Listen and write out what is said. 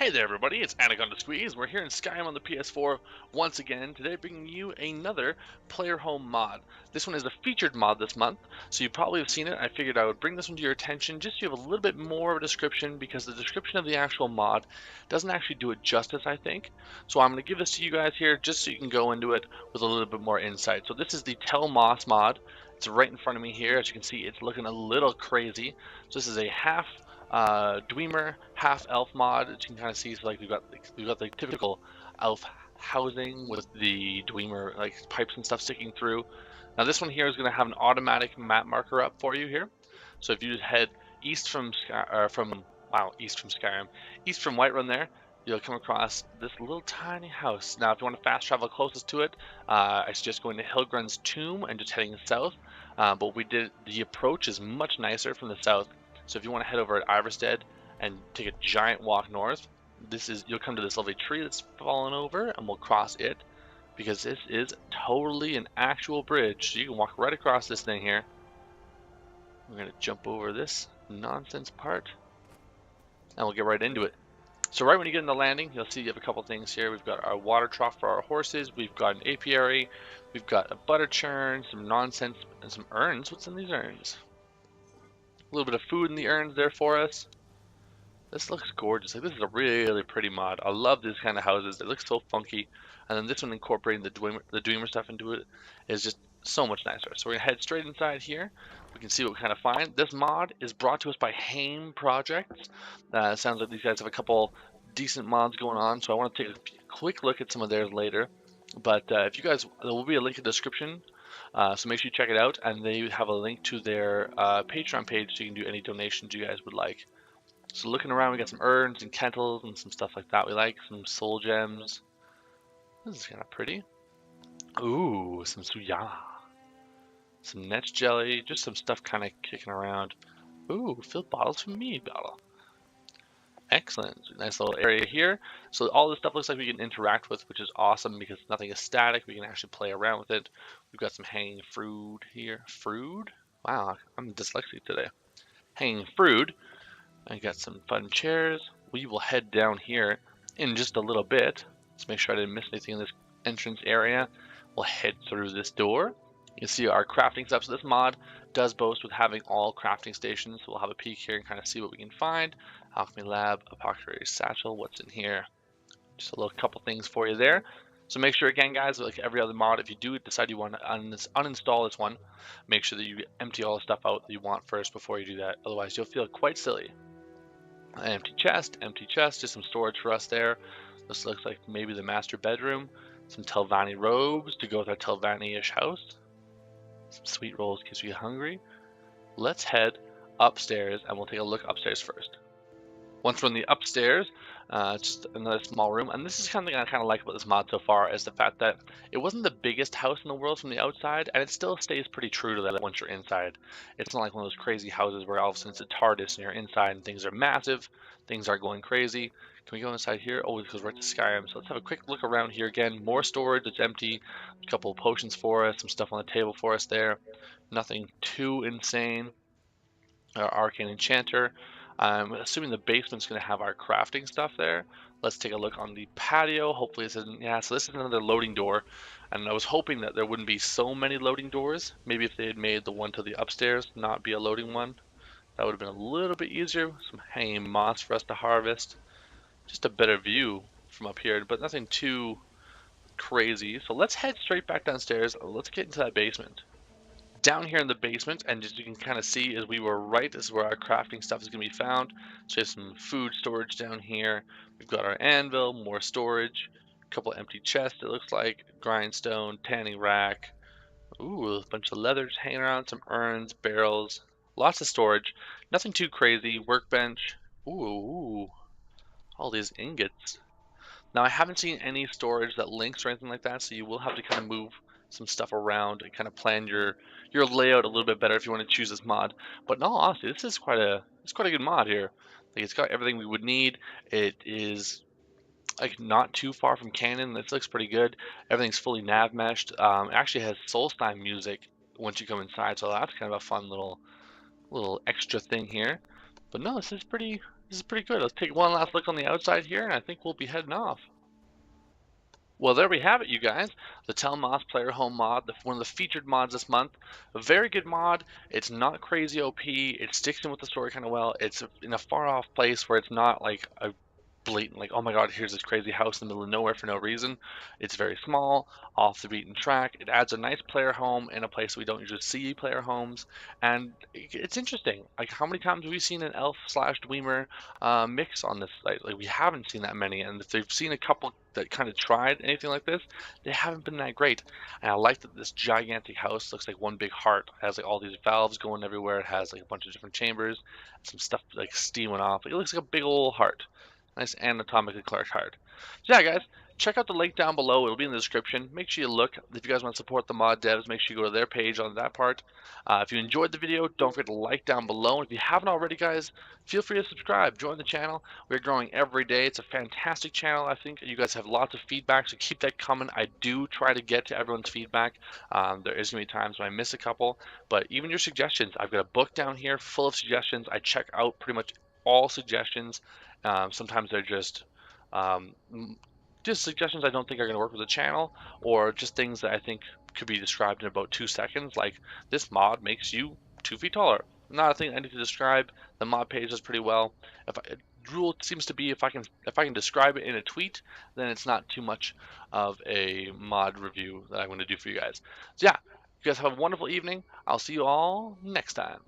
Hey there everybody, it's Anaconda Squeeze. We're here in Skyrim on the PS4 once again, today bringing you another player home mod. This one is a featured mod this month, so you probably have seen it. I figured I would bring this one to your attention just so you have a little bit more of a description, because the description of the actual mod doesn't actually do it justice, I think. So I'm going to give this to you guys here just so you can go into it with a little bit more insight. So this is the Tel Mos mod. It's right in front of me here. As you can see, it's looking a little crazy. So this is a half Dwemer half elf mod, as you can kind of see. So like we've got the typical elf housing with the Dwemer like pipes and stuff sticking through. Now this one here is going to have an automatic map marker up for you here. So if you just head east from east from Skyrim, east from Whiterun there, you'll come across this little tiny house. Now if you want to fast travel closest to it, I suggest going to Hilgrun's tomb and just heading south. But the approach is much nicer from the south. So if you want to head over at Ivarstead and take a giant walk north, you'll come to this lovely tree that's fallen over, and we'll cross it, because this is totally an actual bridge. So you can walk right across this thing here. We're gonna jump over this nonsense part, and we'll get right into it. So right when you get in the landing, you'll see you have a couple things here. We've got our water trough for our horses. We've got an apiary. We've got a butter churn, some nonsense, and some urns. What's in these urns? A little bit of food in the urns there for us. This looks gorgeous. Like, this is a really pretty mod. I love these kind of houses. They look so funky. And then this one incorporating the Dwemer stuff into it is just so much nicer. So we're gonna head straight inside here. We can see what we kind of find. This mod is brought to us by Haim Projects. It sounds like these guys have a couple decent mods going on. So I want to take a quick look at some of theirs later. But if you guys, there will be a link in the description. So make sure you check it out, and they have a link to their Patreon page so you can do any donations you guys would like. So looking around, we got some urns and kettles and some stuff like that we like, some soul gems. This is kind of pretty. Ooh, some suya, some net jelly, just some stuff kind of kicking around. Ooh, fill bottles for me, bottle. Excellent. Nice little area here. So all this stuff looks like we can interact with, which is awesome because nothing is static. We can actually play around with it. We've got some hanging fruit here. Fruit? Wow, I'm dyslexic today. Hanging fruit. I got some fun chairs. We will head down here in just a little bit. Let's make sure I didn't miss anything in this entrance area. We'll head through this door. You can see our crafting stuff. So this mod does boast with having all crafting stations. So we'll have a peek here and kind of see what we can find. Alchemy Lab, Apothecary Satchel, what's in here? Just a little couple things for you there. So make sure, again, guys, like every other mod, if you do decide you want to uninstall this one, make sure that you empty all the stuff out that you want first before you do that. Otherwise, you'll feel quite silly. Empty chest, just some storage for us there. This looks like maybe the master bedroom. Some Telvanni robes to go with our Telvanni-ish house. Some sweet rolls keeps you hungry. Let's head upstairs, and we'll take a look upstairs first. Once we're in the upstairs, it's just another small room, and this is kind of the thing I kind of like about this mod so far, is the fact that it wasn't the biggest house in the world from the outside, and it still stays pretty true to that once you're inside. It's not like one of those crazy houses where all of a sudden it's a TARDIS and you're inside and things are massive, things are going crazy. Can we go inside here? Oh, it goes right to Skyrim. So let's have a quick look around here again. More storage, it's empty. A couple of potions for us, some stuff on the table for us there. Nothing too insane. Our arcane enchanter. I'm assuming the basement's going to have our crafting stuff there. Let's take a look on the patio. Hopefully this isn't, yeah, so this is another loading door. And I was hoping that there wouldn't be so many loading doors. Maybe if they had made the one to the upstairs not be a loading one, that would have been a little bit easier. Some hanging moss for us to harvest. Just a better view from up here, but nothing too crazy. So let's head straight back downstairs. Let's get into that basement. Down here in the basement, and as you can kind of see, as we were right, this is where our crafting stuff is going to be found. So there's some food storage down here. We've got our anvil, more storage, a couple empty chests, it looks like, grindstone, tanning rack. Ooh, a bunch of leathers hanging around, some urns, barrels, lots of storage. Nothing too crazy. Workbench. Ooh, all these ingots. Now I haven't seen any storage that links or anything like that, so you will have to kind of move some stuff around and kind of plan your layout a little bit better if you want to choose this mod. But in all honesty, this is quite a good mod here. Like, it's got everything we would need. It is like not too far from canon. This looks pretty good. Everything's fully nav meshed. It actually has Solstein music once you come inside, so that's kind of a fun little extra thing here. But no, this is pretty This is pretty good. Let's take one last look on the outside here, and I think we'll be heading off. Well, there we have it, you guys. The Tel Mos Player Home mod, one of the featured mods this month. A very good mod. It's not crazy OP. It sticks in with the story kind of well. It's in a far off place where it's not like a blatant, like, oh my god, here's this crazy house in the middle of nowhere for no reason. It's very small, off the beaten track. It adds a nice player home in a place we don't usually see player homes, and it's interesting. Like, how many times have we seen an elf slash Dwemer mix on this site? Like, we haven't seen that many, and if they've seen a couple that kind of tried anything like this, they haven't been that great. And I like that this gigantic house looks like one big heart. It has like all these valves going everywhere. It has like a bunch of different chambers, some stuff like steaming off. It looks like a big old heart. Nice anatomically correct heart. So yeah, guys, check out the link down below. It'll be in the description. Make sure you look. If you guys want to support the mod devs, make sure you go to their page on that part. If you enjoyed the video, don't forget to like down below. And if you haven't already, guys, feel free to subscribe. Join the channel. We're growing every day. It's a fantastic channel, I think. You guys have lots of feedback, so keep that coming. I do try to get to everyone's feedback. There is going to be times when I miss a couple, but even your suggestions. I've got a book down here full of suggestions. I check out pretty much all suggestions. Sometimes they're um, just suggestions I don't think are going to work with the channel, or just things that I think could be described in about 2 seconds, like this mod makes you 2 feet taller. Not a thing I need to describe. The mod page does pretty well. Rule seems to be if I can describe it in a tweet, then it's not too much of a mod review that I'm going to do for you guys. So yeah, you guys have a wonderful evening. I'll see you all next time.